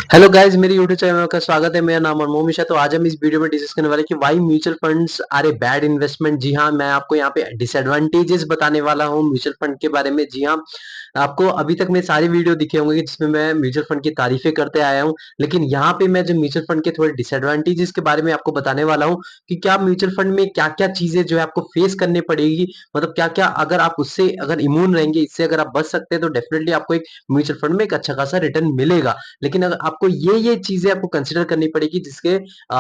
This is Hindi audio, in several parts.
हेलो गाइस, मेरे यूट्यूब चैनल में आपका स्वागत है। मेरा नाम मोमिश है। तो आज हम इस वीडियो में डिस्कस करने वाले हैं कि why mutual funds are a bad investment. जी हाँ, मैं आपको यहाँ पे डिसएडवांटेजेस बताने वाला हूँ म्यूचुअल फंड के बारे में। जी हाँ, आपको अभी तक मेरे सारे वीडियो दिखे होंगे जिसमें मैं म्यूचुअल फंड की तारीफें करते आया हूँ, लेकिन यहाँ पे मैं जो म्यूचुअल फंड के थोड़े डिसएडवांटेजेस के बारे में आपको बताने वाला हूँ कि क्या म्यूचुअल फंड में क्या क्या चीजें जो है आपको फेस करनी पड़ेगी। मतलब क्या क्या, अगर आप उससे अगर इम्यून रहेंगे, इससे अगर आप बच सकते हैं, तो डेफिनेटली आपको एक म्यूचुअल फंड में एक अच्छा खासा रिटर्न मिलेगा। लेकिन अगर आपको ये चीजें आपको कंसिडर करनी पड़ेगी जिसके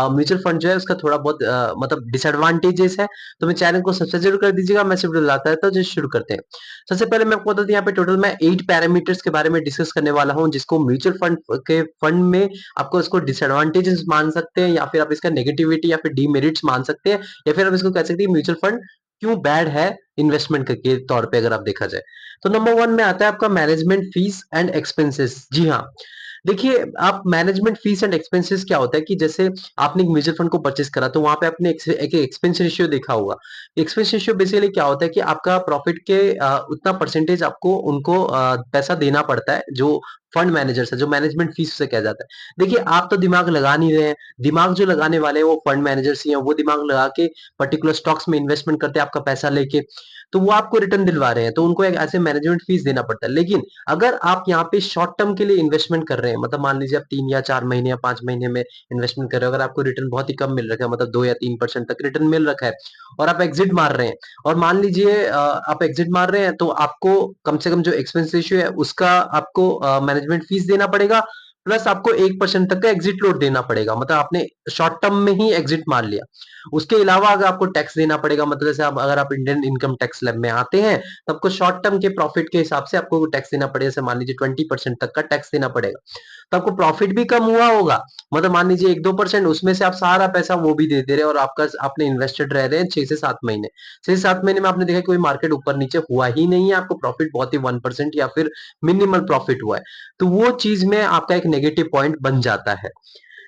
म्यूचुअल फंड जो है उसका थोड़ा बहुत मतलब डिसएडवांटेजेस है। तो मैं चैनल को सब्सक्राइब जरूर कर दीजिएगा। मैं सिर्फ लाता रहता हूँ। जो शुरू करते हैं, सबसे पहले मैं आपको बता दूं, यहाँ पे टोटल मैं 8 पैरामीटर्स के बारे में डिस्कस करने वाला हूँ, जिसको म्यूचुअल फंड के फंड में आपको इसको डिसएडवांटेजेस मान सकते हैं, या फिर आप इसका नेगेटिविटी या फिर डीमेरिट्स मान सकते हैं, या फिर आप इसको कह सकते हैं म्यूचुअल फंड क्यों बैड है इन्वेस्टमेंट के तौर पे अगर आप देखा जाए। तो नंबर वन में आता है आपका मैनेजमेंट फीस एंड एक्सपेंसेस। जी हाँ, देखिए, आप मैनेजमेंट फीस एंड एक्सपेंसेस क्या होता है कि जैसे आपने एक म्यूचुअल फंड को परचेस करा, तो वहां पे आपने एक एक्सपेंस रेशियो देखा होगा। एक्सपेंस रेशियो बेसिकली क्या होता है कि आपका प्रॉफिट के उतना परसेंटेज आपको उनको पैसा देना पड़ता है, जो फंड मैनेजर्स है, जो मैनेजमेंट फीस से कहा जाता है। देखिए, आप तो दिमाग लगा नहीं रहे हैं। दिमाग जो लगाने वाले हैं वो फंड मैनेजर्स ही हैं। वो दिमाग लगा के पर्टिकुलर स्टॉक्स में इन्वेस्टमेंट करते हैं आपका पैसा लेके, तो वो आपको रिटर्न दिलवा रहे हैं, तो उनको एक ऐसे मैनेजमेंट फीस देना पड़ता है। लेकिन अगर आप यहाँ पे शॉर्ट टर्म के लिए इन्वेस्टमेंट कर रहे हैं, मतलब मान लीजिए आप 3 या 4 महीने या 5 महीने में इन्वेस्टमेंट कर रहे हो, अगर आपको रिटर्न बहुत ही कम मिल रखा है, मतलब 2 या 3% तक रिटर्न मिल रखा है, और आप एग्जिट मार रहे हैं, और मान लीजिए आप एग्जिट मार रहे हैं, तो आपको कम से कम जो एक्सपेंस रेशियो है उसका आपको मैनेजमेंट फीस देना पड़ेगा, प्लस आपको 1% तक का एग्जिट लोड देना पड़ेगा। मतलब आपने शॉर्ट टर्म में ही एग्जिट मार लिया। उसके अलावा अगर आपको टैक्स देना पड़ेगा, मतलब जैसे आप अगर आप इंडियन इनकम टैक्स लैब में आते हैं, तो आपको शॉर्ट टर्म के प्रॉफिट के हिसाब से आपको टैक्स देना पड़ेगा। जैसे मान लीजिए 20% तक का टैक्स देना पड़ेगा, तो आपको प्रॉफिट भी कम हुआ होगा। मतलब मान लीजिए 1-2%, उसमें से आप सारा पैसा वो भी दे दे रहे हैं, और आपका आपने इन्वेस्टेड रह रहे हैं 6 से 7 महीने। 6 से 7 महीने में आपने देखा कोई मार्केट ऊपर नीचे हुआ ही नहीं है, आपको प्रॉफिट बहुत ही 1% या फिर मिनिमल प्रॉफिट हुआ है। तो वो चीज में आपका एक नेगेटिव पॉइंट बन जाता है।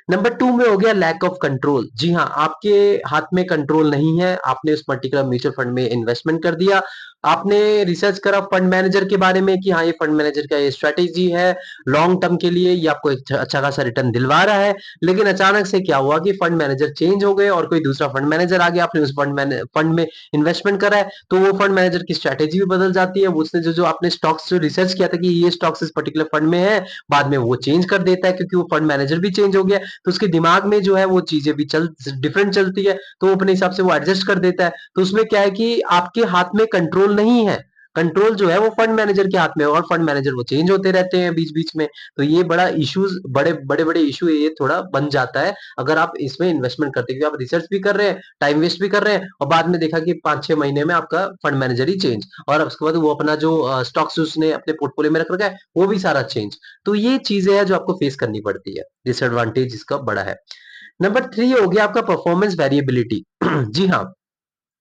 नंबर टू में हो गया लैक ऑफ कंट्रोल। जी हाँ, आपके हाथ में कंट्रोल नहीं है। आपने उस पर्टिकुलर म्यूचुअल फंड में इन्वेस्टमेंट कर दिया, आपने रिसर्च करा फंड मैनेजर के बारे में कि हाँ, ये फंड मैनेजर का ये स्ट्रेटेजी है, लॉन्ग टर्म के लिए ये आपको एक अच्छा खासा रिटर्न दिलवा रहा है। लेकिन अचानक से क्या हुआ कि फंड मैनेजर चेंज हो गए और कोई दूसरा फंड मैनेजर आ गया। आपने उस फंड में इन्वेस्टमेंट करा है, तो वो फंड मैनेजर की स्ट्रेटेजी भी बदल जाती है। उसने जो जो आपने स्टॉक्स जो रिसर्च किया था कि ये स्टॉक्स इस पर्टिकुलर फंड में है, बाद में वो चेंज कर देता है, क्योंकि वो फंड मैनेजर भी चेंज हो गया। तो उसके दिमाग में जो है वो चीजें भी चल डिफरेंट चलती है, तो वो अपने हिसाब से वो एडजस्ट कर देता है। तो उसमें क्या है कि आपके हाथ में कंट्रोल नहीं है। कंट्रोल जो है वो फंड मैनेजर के हाथ में है, और फंड मैनेजर वो चेंज होते रहते हैं बीच बीच में। तो ये बड़ा इश्यूज, बड़े बड़े बड़े इशू ये थोड़ा बन जाता है अगर आप इसमें इन्वेस्टमेंट करते हैं, क्योंकि आप रिसर्च भी कर रहे हैं, टाइम वेस्ट भी कर रहे हैं, और बाद में देखा कि 5-6 महीने में आपका फंड मैनेजर ही चेंज, और उसके बाद वो अपना जो स्टॉक्स उसने अपने पोर्टफोलियो में रख रखा है वो भी सारा चेंज। तो ये चीजें हैं जो आपको फेस करनी पड़ती है, डिसएडवांटेज इसका बड़ा है। नंबर थ्री हो गया आपका परफॉर्मेंस वेरिएबिलिटी। जी हाँ,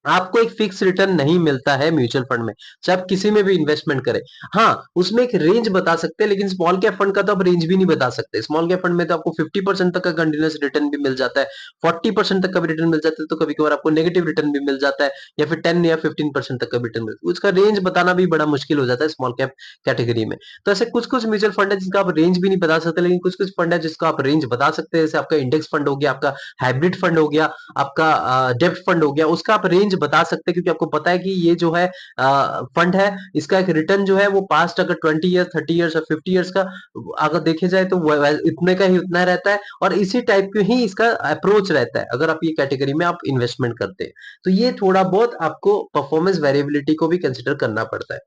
आपको एक फिक्स रिटर्न नहीं मिलता है म्यूचुअल फंड में, चाहे आप किसी में भी इन्वेस्टमेंट करें। हाँ, उसमें एक रेंज बता सकते हैं, लेकिन स्मॉल कैप फंड का तो आप रेंज भी नहीं बता सकते। स्मॉल कैप फंड में तो आपको 50% तक का कंटिन्यूस रिटर्न भी मिल जाता है, 40% तक का भी रिटर्न मिल जाता है, तो कभी कभार आपको नेगेटिव रिटर्न भी मिल जाता है, या फिर 10 या 15% तक का रिटर्न मिलता है। उसका रेंज बताना भी बड़ा मुश्किल हो जाता है स्मॉल कैप कैटेगरी में। तो ऐसे कुछ कुछ म्यूचुअल फंड है जिसका आप रेंज भी नहीं बता सकते, लेकिन कुछ कुछ फंड है जिसका आप रेंज बता सकते हैं। जैसे आपका इंडेक्स फंड हो गया, आपका हाइब्रिड फंड हो गया, आपका डेब्ट फंड हो गया, उसका आप रेंज बता सकते हैं, क्योंकि आपको पता है कि ये जो है फंड है, इसका एक रिटर्न जो है वो पास्ट अगर 20 ईयर्स, 30 ईयर्स और 50 ईयर्स का अगर देखे जाए तो इतने का ही उतना रहता है, और इसी टाइप के ही इसका अप्रोच रहता है अगर आप ये कैटेगरी में आप इन्वेस्टमेंट करते हैं। तो ये थोड़ा बहुत आपको परफॉर्मेंस वेरिएबिलिटी को भी कंसिडर करना पड़ता है।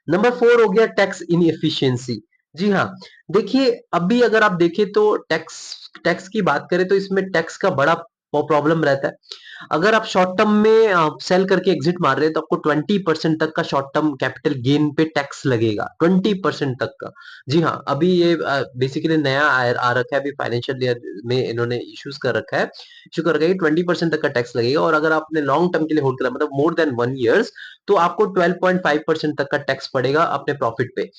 नंबर फोर हो गया टैक्स इनएफिशिएंसी। जी हाँ, देखिए, अभी अगर आप देखें तो टैक्स टैक्स की बात करें तो इसमें टैक्स का बड़ा प्रॉब्लम रहता है। अगर आप शॉर्ट टर्म में सेल करके एग्जिट मार रहे हैं, तो आपको 20% तक का शॉर्ट टर्म कैपिटल गेन पे टैक्स लगेगा, 20% तक का। जी हाँ, अभी ये बेसिकली नया आ रखा है, अभी फाइनेंशियल ईयर में इन्होंने इशू कर रखा है कि 20% तक का टैक्स लगेगा, और अगर आपने लॉन्ग टर्म के लिए होल्ड करा, मतलब मोर देन 1 ईयर्स, तो आपको 12.5% तक का टैक्स पड़ेगा अपने प्रॉफिट पे।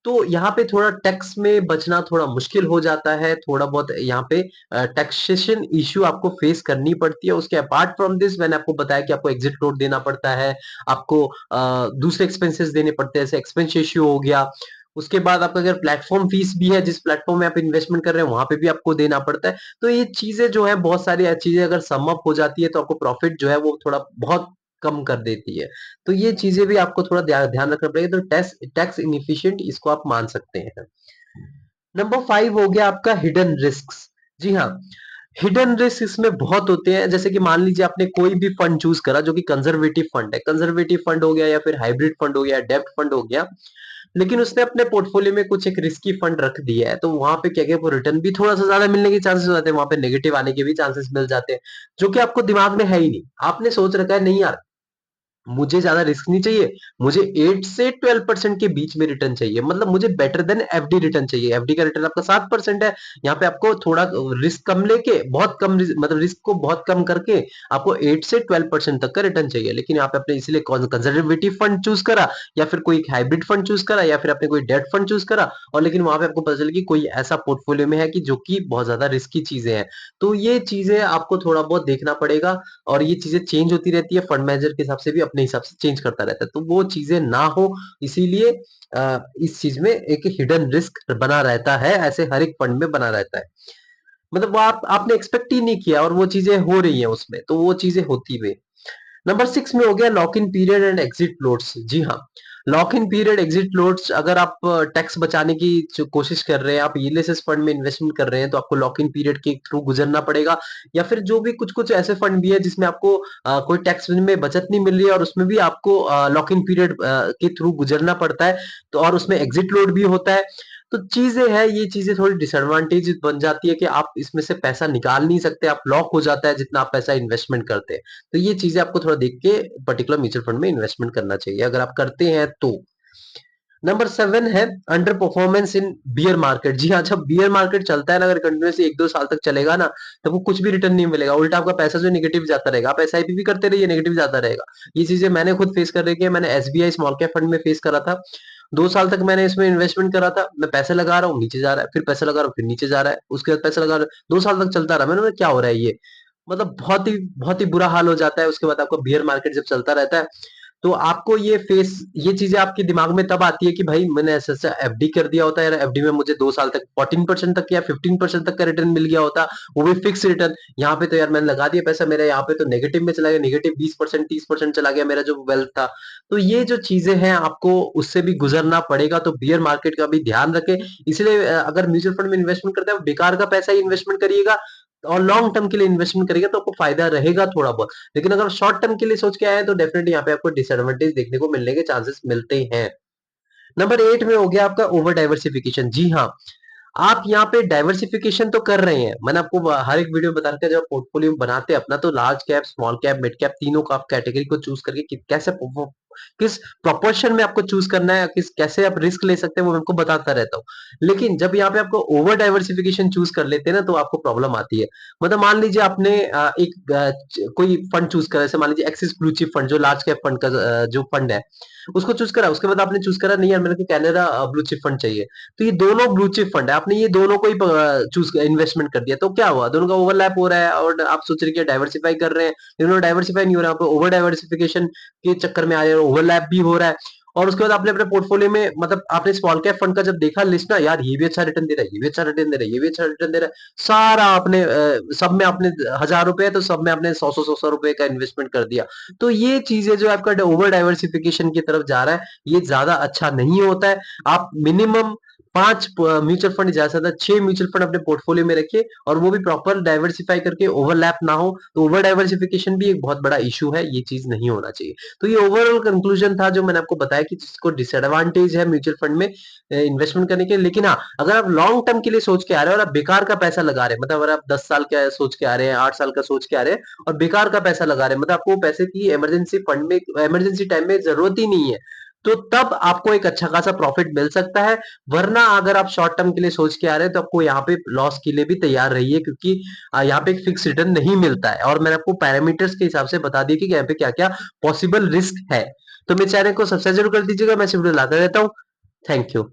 तो यहाँ पे थोड़ा टैक्स में बचना थोड़ा मुश्किल हो जाता है, थोड़ा बहुत यहाँ पे टैक्सेशन इश्यू आपको फेस करनी पड़ती है। उसके अपार्ट फ्रॉम दिस मैंने आपको बताया कि आपको एग्जिट लोड देना पड़ता है, आपको दूसरे एक्सपेंसेस देने पड़ते हैं, जैसे एक्सपेंस इश्यू हो गया, उसके बाद आपका अगर प्लेटफॉर्म फीस भी है, जिस प्लेटफॉर्म में आप इन्वेस्टमेंट कर रहे हैं वहां पे भी आपको देना पड़ता है। तो ये चीजें जो है बहुत सारी चीजें अगर सम अप हो जाती है तो आपको प्रॉफिट जो है वो थोड़ा बहुत कम कर देती है। तो ये चीजें भी आपको थोड़ा ध्यान रखना पड़ेगा। तो टैक्स टैक्स इनएफिशिएंट इसको आप मान सकते हैं। नंबर 5 हो गया आपका हिडन रिस्क। जी हाँ, हिडन रिस्क इसमें बहुत होते हैं। जैसे कि मान लीजिए आपने कोई भी फंड चूज करा जो कि कंजर्वेटिव फंड है, कंजर्वेटिव फंड हो गया या फिर हाइब्रिड फंड हो गया, डेब्ट फंड हो गया, लेकिन उसने अपने पोर्टफोलियो में कुछ एक रिस्की फंड रख दिया है, तो वहां पे क्या क्या रिटर्न भी थोड़ा सा ज्यादा मिलने के चांसेस हो जाते हैं, वहां पे नेगेटिव आने के भी चांसेस मिल जाते हैं, जो कि आपको दिमाग में है ही नहीं। आपने सोच रखा है नहीं यार, मुझे ज्यादा रिस्क नहीं चाहिए, मुझे 8 से 12% के बीच में रिटर्न चाहिए, मतलब मुझे बेटर देन एफडी रिटर्न चाहिए। एफडी का रिटर्न आपका 7% है, यहाँ पे आपको थोड़ा रिस्क कम लेके बहुत कम मतलब रिस्क को बहुत कम करके आपको 8 से 12% तक का रिटर्न चाहिए। लेकिन यहाँ पे आपने इसलिए कंजर्वेटिव फंड चूज करा, या फिर कोई हाइब्रिड फंड चूज करा, या फिर आपने कोई डेट फंड चूज करा, और लेकिन वहां पे आपको पता चला कि कोई ऐसा पोर्टफोलियो में है कि जो कि बहुत ज्यादा रिस्की चीजें हैं। तो ये चीजें आपको थोड़ा बहुत देखना पड़ेगा, और ये चीजें चेंज होती रहती है, फंड मैनेजर के हिसाब से भी अपने हिसाब से चेंज करता रहता है, तो वो चीजें ना हो इसीलिए इस चीज में एक हिडन रिस्क बना रहता है, ऐसे हर एक फंड में बना रहता है। मतलब वो आपने एक्सपेक्ट ही नहीं किया और वो चीजें हो रही है उसमें, तो वो चीजें होती हुई। नंबर 6 में हो गया lock in period and exit loads. जी हाँ, lock in period exit loads, अगर आप टैक्स बचाने की जो कोशिश कर रहे हैं, आप ईएलएसएस फंड में इन्वेस्टमेंट कर रहे हैं, तो आपको लॉक इन पीरियड के थ्रू गुजरना पड़ेगा। या फिर जो भी कुछ कुछ ऐसे फंड भी है जिसमें आपको कोई टैक्स में बचत नहीं मिल रही है और उसमें भी आपको लॉक इन पीरियड के थ्रू गुजरना पड़ता है, तो और उसमें एग्जिट लोड भी होता है। तो चीजें हैं, ये चीजें थोड़ी डिसएडवांटेज बन जाती है कि आप इसमें से पैसा निकाल नहीं सकते, आप लॉक हो जाता है जितना आप पैसा इन्वेस्टमेंट करते हैं। तो ये चीजें आपको थोड़ा देख के पर्टिकुलर म्यूचुअल फंड में इन्वेस्टमेंट करना चाहिए, अगर आप करते हैं तो। नंबर 7 है under performance in bear market. जी हाँ, जब बियर मार्केट चलता है ना, अगर कंटिन्यूसली 1-2 साल तक चलेगा ना, तो वो कुछ भी रिटर्न नहीं मिलेगा, उल्टा आपका पैसा जो नेगेटिव जाता रहेगा। आप एसआईपी भी करते रहिए, नेगेटिव जाता रहेगा। ये चीजें मैंने खुद फेस कर रखी है, मैंने एसबीआई स्मॉल कैप फंड में फेस करा था। 2 साल तक मैंने इसमें इन्वेस्टमेंट करा था, मैं पैसे लगा रहा हूँ नीचे जा रहा है, फिर पैसा लगा रहा हूँ फिर नीचे जा रहा है, उसके बाद पैसा लगा रहा हूँ, 2 साल तक चलता रहा। मैंने बोला, क्या हो रहा है ये, मतलब बहुत ही बुरा हाल हो जाता है। उसके बाद आपका बियर मार्केट जब चलता रहता है, तो आपको ये चीजें आपके दिमाग में तब आती है कि भाई मैंने ऐसा ऐसा एफडी कर दिया होता है यार, एफडी में मुझे 2 साल तक 14% तक या 15% तक का रिटर्न मिल गया होता, वो भी फिक्स रिटर्न। यहाँ पे तो यार मैंने लगा दिया पैसा, मेरा यहाँ पे तो नेगेटिव में चला गया, नेगेटिव 20% 30% चला गया मेरा जो वेल्थ था। तो ये जो चीजें हैं आपको उससे भी गुजरना पड़ेगा, तो बियर मार्केट का भी ध्यान रखें। इसलिए अगर म्यूचुअल फंड में इन्वेस्टमेंट करते हैं, बेकार का पैसा ही इन्वेस्टमेंट करिएगा, और लॉन्ग टर्म के लिए इन्वेस्टमेंट करिएगा तो आपको फायदा रहेगा थोड़ा बहुत। लेकिन अगर शॉर्ट टर्म के लिए सोच के आए हैं तो डेफिनेटली यहाँ पे आपको डिसएडवांटेज देखने को मिलने के चांसेस मिलते हैं। नंबर 8 में हो गया आपका ओवर डाइवर्सिफिकेशन। जी हाँ, आप यहाँ पे डाइवर्सिफिकेशन तो कर रहे हैं, मैंने आपको हर एक वीडियो में बता रखा है, जब पोर्टफोलियो बनाते हैं अपना, तो large cap small cap mid cap तीनों का आप कैटेगरी को चूज करके कैसे किस प्रोपोर्शन में आपको चूज करना है, किस कैसे आप रिस्क ले सकते हैं, वो मैं आपको बताता रहता हूँ। लेकिन जब यहाँ पे आपको ओवर डाइवर्सिफिकेशन चूज कर लेते हैं ना, तो आपको प्रॉब्लम आती है। मतलब मान लीजिए आपने कोई फंड चूज करा, जैसे मान लीजिए एक्सिस ब्लू चिप फंड जो लार्ज कैप फंड का जो फंड है, उसको चूज करा। उसके बाद आपने चूज करा नहीं यार, मेरे को कैनेरा ब्लू चिप फंड चाहिए, तो ये दोनों ब्लू चिप फंड है, आपने ये दोनों को ही चूज इन्वेस्टमेंट कर दिया, तो क्या हुआ, दोनों का ओवरलैप हो रहा है और आप सोच रहे हैं डाइवर्सिफाई कर रहे हैं, दोनों डाइवर्सिफाई नहीं हो रहा है, ओवर डाइवर्सिफिकेशन के चक्कर में आ रहे हैं, ओवरलैप भी हो रहा है। और उसके बाद आपने अपने पोर्टफोलियो में, मतलब आपने स्मॉल कैप फंड का जब देखा लिस्ट ना, यार ये भी अच्छा रिटर्न दे रहा है, ये भी अच्छा रिटर्न दे रहा है, ये भी अच्छा रिटर्न दे रहा है, सारा आपने सब में आपने 1000 रुपए है तो सब में आपने 100 रुपए का इन्वेस्टमेंट कर दिया। तो ये चीजें जो आपका ओवर डाइवर्सिफिकेशन की तरफ जा रहा है, ये ज्यादा अच्छा नहीं होता है। आप मिनिमम 5 म्यूचुअल फंड, ज्यादा से ज्यादा 6 म्यूचुअल फंड अपने पोर्टफोलियो में रखिए, और वो भी प्रॉपर डाइवर्सिफाई करके, ओवरलैप ना हो। तो ओवर डाइवर्सिफिकेशन भी एक बहुत बड़ा इशू है, ये चीज नहीं होना चाहिए। तो ये ओवरऑल कंक्लूजन था जो मैंने आपको बताया कि जिसको डिसएडवांटेज है म्यूचुअल फंड में इन्वेस्टमेंट करने के। लेकिन हाँ, अगर आप लॉन्ग टर्म के लिए सोच के आ रहे हो और आप बेकार का पैसा लगा रहे हैं, मतलब अगर आप 10 साल का सोच के आ रहे हैं, 8 साल का सोच के आ रहे हैं और बेकार का पैसा लगा रहे हैं, मतलब आपको पैसे की इमरजेंसी फंड में, इमरजेंसी टाइम में जरूरत ही नहीं है, तो तब आपको एक अच्छा खासा प्रॉफिट मिल सकता है। वरना अगर आप शॉर्ट टर्म के लिए सोच के आ रहे हैं तो आपको यहाँ पे लॉस के लिए भी तैयार रहिए, क्योंकि यहाँ पे एक फिक्स रिटर्न नहीं मिलता है, और मैंने आपको पैरामीटर्स के हिसाब से बता दिया कि यहाँ पे क्या क्या पॉसिबल रिस्क है। तो मेरे चैनल को सब्सक्राइब जरूर कर दीजिएगा, मैं इस वीडियो लाता रहता हूँ। Thank you.